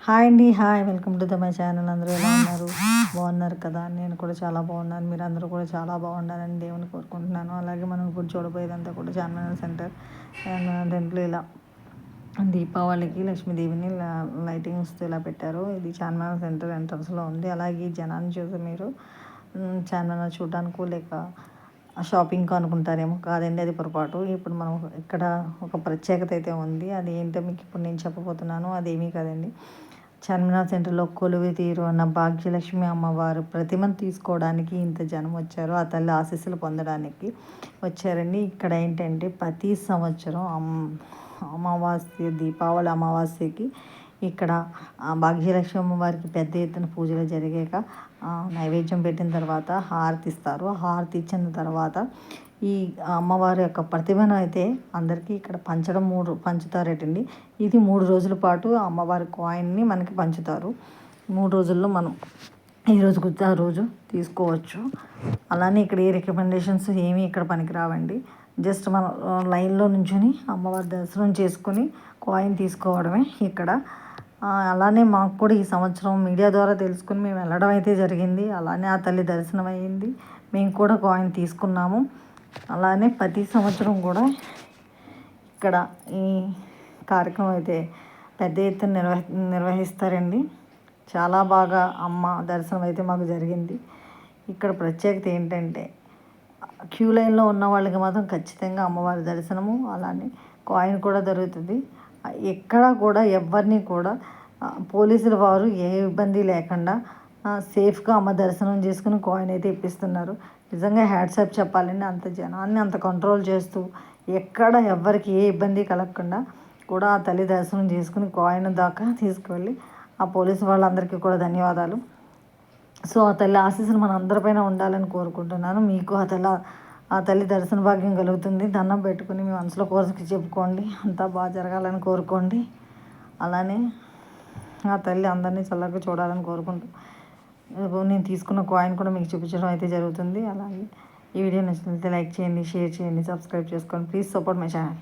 Hi అండి. Hi, welcome to my channel. అందరూ ఎలా ఉన్నారు? బాగున్నారు కదా? నేను కూడా చాలా బాగున్నాను. మీరు అందరూ కూడా చాలా బాగుండాలని దేవుని కోరుకుంటున్నాను. అలాగే మనం ఇప్పుడు చూడబోయేదంతా కూడా చార్మినార్ సెంటర్. దాంట్లో ఇలా దీపావళికి లక్ష్మీదేవిని లైటింగ్స్తో ఇలా పెట్టారు. ఇది చార్మినార్ సెంటర్ ఎంట్రన్స్లో ఉంది. అలాగే జనాన్ని చూసి మీరు చార్మినార్ చూడడానికి లేక షాపింగ్ అనుకుంటారేమో, కాదండి, అది పొరపాటు. ఇప్పుడు మనం ఇక్కడ ఒక ప్రత్యేకత అయితే ఉంది. అది ఏంటో మీకు ఇప్పుడు నేను చెప్పబోతున్నాను. అదేమీ కాదండి, చార్మినార్ సెంటర్లో కొలువు తీరు అన్న భాగ్యలక్ష్మి అమ్మవారు ప్రతిమను తీసుకోవడానికి ఇంత జనం వచ్చారు. ఆ తల్లి ఆశీస్సులు పొందడానికి వచ్చారండి. ఇక్కడ ఏంటంటే ప్రతి సంవత్సరం అమావాస్య, దీపావళి అమావాస్యకి ఇక్కడ భాగ్యలక్ష్మి అమ్మవారికి పెద్ద ఎత్తున పూజలు జరిగాక నైవేద్యం పెట్టిన తర్వాత హారతి ఇస్తారు. హారతి ఇచ్చిన తర్వాత ఈ అమ్మవారి యొక్క ప్రతిభను అయితే అందరికీ ఇక్కడ పంచుతారటండి. ఇది 3 రోజుల పాటు అమ్మవారి కాయిన్ని మనకి పంచుతారు. 3 రోజుల్లో మనం ఏ రోజు కుదిరితే ఆ రోజు తీసుకోవచ్చు. అలానే ఇక్కడ ఏ రికమెండేషన్స్ ఏమీ ఇక్కడ పనికిరావండి. జస్ట్ మనం లైన్లో నుంచుని అమ్మవారి దర్శనం చేసుకుని కాయిన్ తీసుకోవడమే ఇక్కడ. అలానే మాకు కూడా ఈ సంవత్సరం మీడియా ద్వారా తెలుసుకుని మేము వెళ్ళడం అయితే జరిగింది. అలానే ఆ తల్లి దర్శనం అయ్యింది. మేము కూడా కాయిన్ తీసుకున్నాము. అలానే ప్రతి సంవత్సరం కూడా ఇక్కడ ఈ కార్యక్రమం అయితే పెద్ద ఎత్తున నిర్వహిస్తారండి. చాలా బాగా అమ్మ దర్శనం అయితే మాకు జరిగింది. ఇక్కడ ప్రత్యేకత ఏంటంటే క్యూ లైన్లో ఉన్న వాళ్ళకి మాత్రం ఖచ్చితంగా అమ్మవారి దర్శనము, అలానే కాయిన్ కూడా దొరుకుతుంది. ఎక్కడ కూడా ఎవరిని కూడా పోలీసుల వారు ఏ ఇబ్బంది లేకుండా సేఫ్గా అమ్మ దర్శనం చేసుకుని కాయిన్ అయితే ఇప్పిస్తున్నారు. నిజంగా హ్యాట్సాప్ చెప్పాలండి. అంత జనాన్ని అంత కంట్రోల్ చేస్తూ ఎక్కడ ఎవరికి ఏ ఇబ్బంది కలగకుండా కూడా ఆ తల్లి దర్శనం చేసుకుని కాయిన్ దాకా తీసుకువెళ్ళి ఆ పోలీసు వాళ్ళందరికీ కూడా ధన్యవాదాలు. సో ఆ తల్లి ఆశీస్సులు మన అందరిపైన ఉండాలని కోరుకుంటున్నాను. మీకు ఆ తల్లి దర్శన భాగ్యం కలుగుతుంది. దండం పెట్టుకుని మీ మనసులో కోరిక చెప్పుకోండి. అంతా బాగా జరగాలని కోరుకోండి. అలానే ఆ తల్లి అందరినీ చల్లగా చూడాలని కోరుకుంటూ నేను తీసుకున్న కాయిన్ కూడా మీకు చూపించడం అయితే జరుగుతుంది. అలాగే ఈ వీడియో నచ్చినట్లయితే లైక్ చేయండి, షేర్ చేయండి, సబ్స్క్రైబ్ చేసుకోండి. Please support my channel.